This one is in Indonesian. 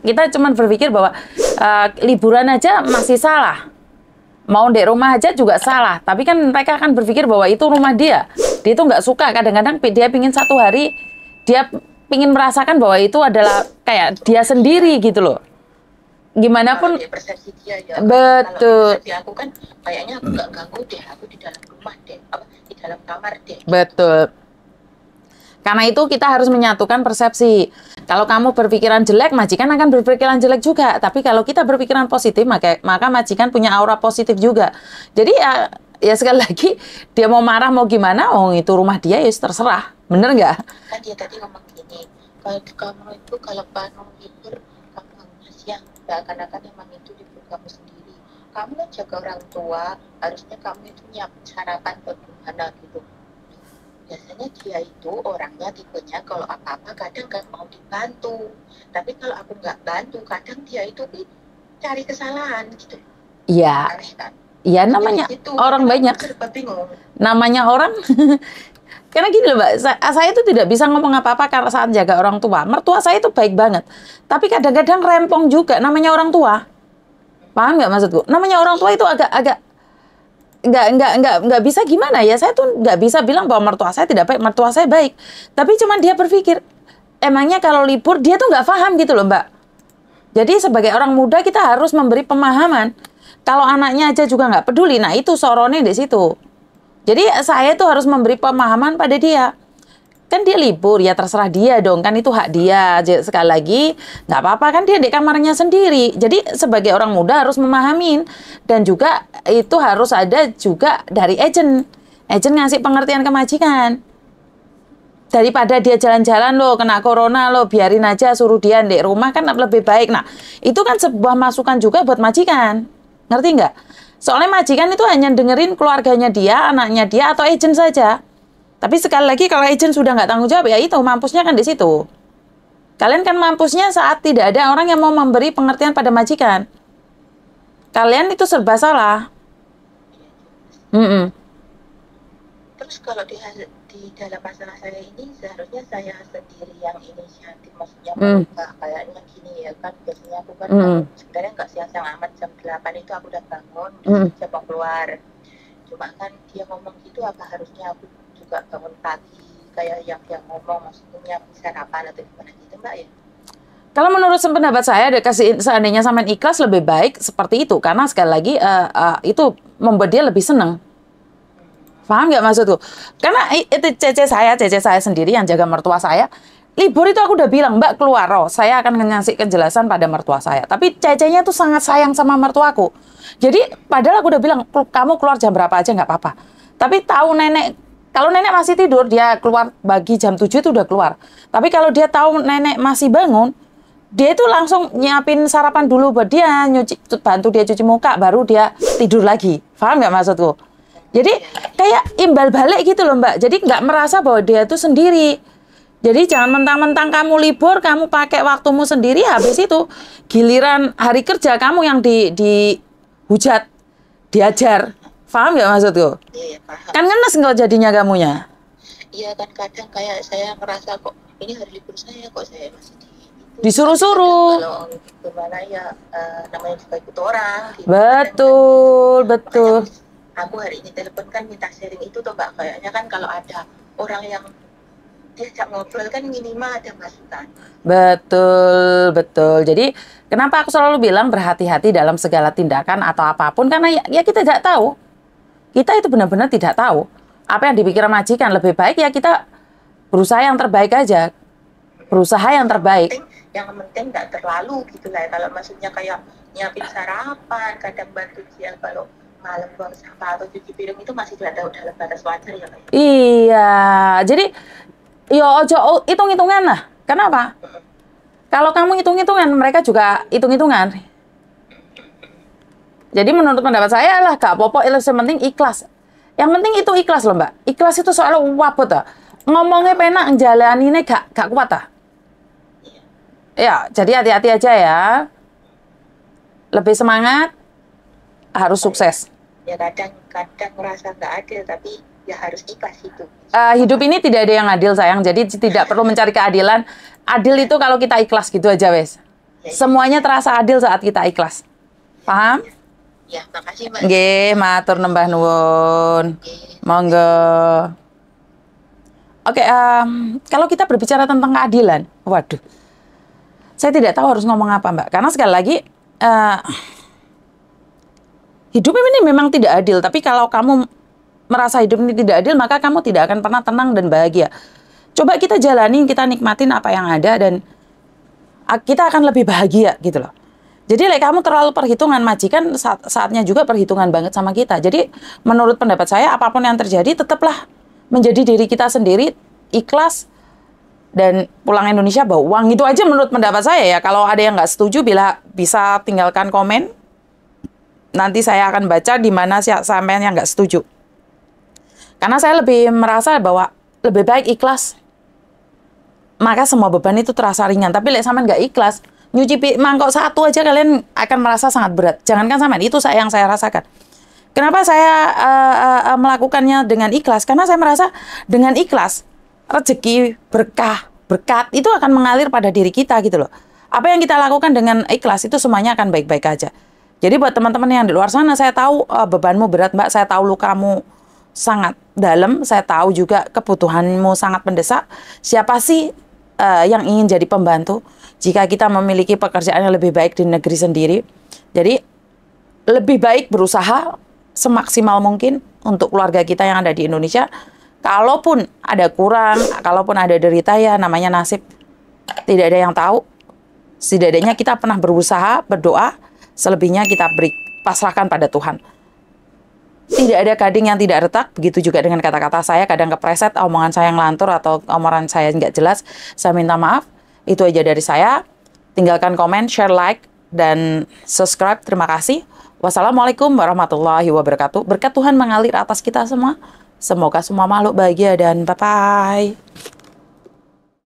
kita cuman berpikir bahwa liburan aja masih salah. Mau di rumah aja juga salah. Tapi kan mereka akan berpikir bahwa itu rumah dia. Dia itu nggak suka. Kadang-kadang dia pingin satu hari, dia pingin merasakan bahwa itu adalah kayak dia sendiri gitu loh. Gimana pun. Persepsi dia ya. Betul. Kalau persepsi aku kan kayaknya aku nggak ganggu deh. Aku di dalam rumah deh. Di dalam kamar deh. Betul. Karena itu kita harus menyatukan persepsi. Kalau kamu berpikiran jelek, majikan akan berpikiran jelek juga. Tapi kalau kita berpikiran positif, maka majikan punya aura positif juga. Jadi ya sekali lagi, dia mau marah mau gimana, itu rumah dia ya terserah. Bener nggak? Kan dia tadi ngomong gini, kalau kamu itu kalau kamu libur, kamu harusnya siang. Seakan-akan emang itu libur kamu sendiri. Kamu kan jaga orang tua, harusnya kamu itu nyiapin sarapan buat gimana gitu. Biasanya dia itu orangnya tipenya kalau apa-apa kadang nggak mau dibantu. Tapi kalau aku nggak bantu, kadang dia itu cari kesalahan gitu. Iya. Kan? Iya, namanya itu, orang banyak. Namanya orang. Karena gini loh Mbak, saya itu tidak bisa ngomong apa-apa karena saat jaga orang tua. Mertua saya itu baik banget. Tapi kadang-kadang rempong juga, namanya orang tua. Paham nggak maksudku? Namanya orang tua itu agak nggak bisa gimana ya, saya tuh nggak bisa bilang bahwa mertua saya tidak baik, mertua saya baik, tapi cuman dia berpikir emangnya kalau libur dia tuh nggak paham gitu loh Mbak. Jadi sebagai orang muda kita harus memberi pemahaman. Kalau anaknya aja juga nggak peduli, nah itu sorone di situ. Jadi saya tuh harus memberi pemahaman pada dia. Kan dia libur, ya terserah dia dong, kan itu hak dia. Sekali lagi, nggak apa-apa kan dia di kamarnya sendiri. Jadi sebagai orang muda harus memahamin. Dan juga itu harus ada juga dari agent. Agent ngasih pengertian ke majikan. Daripada dia jalan-jalan loh, kena corona loh, biarin aja suruh dia di rumah kan lebih baik. Nah, itu kan sebuah masukan juga buat majikan. Ngerti nggak? Soalnya majikan itu hanya dengerin keluarganya dia, anaknya dia, atau agent saja. Tapi sekali lagi kalau agent sudah nggak tanggung jawab, ya itu mampusnya kan di situ. Kalian kan mampusnya saat tidak ada orang yang mau memberi pengertian pada majikan. Kalian itu serba salah. Terus kalau di dalam masalah saya ini, seharusnya saya sendiri yang inisiatif, maksudnya merubah. Kayaknya gini ya kan, biasanya aku kan sebenarnya nggak siang-siang amat, jam 8 itu aku udah bangun, saya mau keluar. Cuma kan dia ngomong gitu, apa harusnya aku juga bangun pagi kayak yang dia ngomong, maksudnya sarapan atau gimana gitu Mbak ya? Kalau menurut pendapat saya, seandainya sampean ikhlas lebih baik seperti itu, karena sekali lagi itu membuat dia lebih senang. Paham nggak maksudku? Karena itu cece saya sendiri yang jaga mertua saya. Libur itu aku udah bilang, Mbak keluar, saya akan ngasih kejelasan pada mertua saya. Tapi cecenya tuh sangat sayang sama mertuaku. Jadi padahal aku udah bilang, kamu keluar jam berapa aja nggak apa-apa. Tapi tahu nenek, kalau nenek masih tidur, dia keluar pagi jam 7 itu udah keluar. Tapi kalau dia tahu nenek masih bangun, dia itu langsung nyiapin sarapan dulu buat dia, bantu dia cuci muka, baru dia tidur lagi. Paham nggak maksudku? Jadi kayak imbal balik gitu loh Mbak. Jadi nggak merasa bahwa dia itu sendiri. Jadi jangan mentang-mentang kamu libur, kamu pakai waktumu sendiri, habis itu giliran hari kerja kamu yang dihujat, diajar. Paham nggak maksudku? Iya, paham. Kan ngenes nggak jadinya kamunya? Iya kan, kadang kayak saya merasa kok ini hari libur saya, kok saya masih disuruh-suruh. Kalau gimana ya, namanya juga ikut orang. Gitu. Betul. Aku hari ini telepon kan minta sharing itu tuh Mbak, kayaknya kan kalau ada orang yang diajak ngobrol kan minimal ada masukan. Betul. Jadi kenapa aku selalu bilang berhati-hati dalam segala tindakan atau apapun, karena ya kita tidak tahu. Kita itu benar-benar tidak tahu apa yang dipikir majikan. Lebih baik ya kita berusaha yang terbaik aja. Berusaha yang terbaik. Yang penting nggak terlalu gitu lah. Kalau maksudnya kayak nyiapin sarapan, kadang bantu dia kalau malam buang sampah atau cuci piring itu masih udah dalam batas wajar ya Pak? Iya, jadi yo ojo hitung-hitungan lah. Kenapa? Kalau kamu hitung-hitungan, mereka juga hitung-hitungan. Jadi menurut pendapat saya lah gak apa-apa, yang penting ikhlas. Yang penting itu ikhlas loh Mbak. Ikhlas itu soalnya wabot ah. Ngomongnya penak, jalaninnya gak kuat ah. Ya, jadi hati-hati aja ya. Lebih semangat, harus sukses. Ya kadang merasa nggak adil, tapi ya harus ikhlas itu. Hidup ini tidak ada yang adil sayang, jadi tidak perlu mencari keadilan. Adil itu kalau kita ikhlas gitu aja wes. Semuanya terasa adil saat kita ikhlas. Paham? Ya, makasih Mbak. Nggih, matur nembah nuwun. Monggo. Oke, kalau kita berbicara tentang keadilan, waduh, saya tidak tahu harus ngomong apa Mbak. Karena sekali lagi, hidup ini memang tidak adil. Tapi kalau kamu merasa hidup ini tidak adil, maka kamu tidak akan pernah tenang dan bahagia. Coba kita jalanin, kita nikmatin apa yang ada, dan kita akan lebih bahagia gitu loh. Jadi kamu terlalu perhitungan, majikan saatnya juga perhitungan banget sama kita. Jadi menurut pendapat saya, apapun yang terjadi, tetaplah menjadi diri kita sendiri, ikhlas, dan pulang Indonesia bawa uang. Itu aja menurut pendapat saya ya. Kalau ada yang nggak setuju, bisa tinggalkan komen. Nanti saya akan baca di mana sampean yang nggak setuju. Karena saya lebih merasa bahwa lebih baik ikhlas. Maka semua beban itu terasa ringan. Tapi sampean nggak ikhlas, nyuci mangkok satu aja kalian akan merasa sangat berat. Jangankan sampean, itu yang saya rasakan. Kenapa saya melakukannya dengan ikhlas? Karena saya merasa dengan ikhlas, rezeki, berkah, berkat itu akan mengalir pada diri kita gitu loh. Apa yang kita lakukan dengan ikhlas itu semuanya akan baik-baik aja. Jadi buat teman-teman yang di luar sana, saya tahu bebanmu berat Mbak, saya tahu lukamu sangat dalam, saya tahu juga kebutuhanmu sangat mendesak. Siapa sih yang ingin jadi pembantu jika kita memiliki pekerjaan yang lebih baik di negeri sendiri? Jadi lebih baik berusaha semaksimal mungkin untuk keluarga kita yang ada di Indonesia. Kalaupun ada kurang, kalaupun ada derita, ya namanya nasib. Tidak ada yang tahu. Setidaknya kita pernah berusaha, berdoa, selebihnya kita pasrahkan pada Tuhan. Tidak ada gading yang tidak retak, begitu juga dengan kata-kata saya, kadang kepreset, omongan saya ngelantur, atau omongan saya nggak jelas, saya minta maaf. Itu aja dari saya. Tinggalkan komen, share, like, dan subscribe. Terima kasih. Wassalamualaikum warahmatullahi wabarakatuh. Berkat Tuhan mengalir atas kita semua. Semoga semua makhluk bahagia dan bye-bye.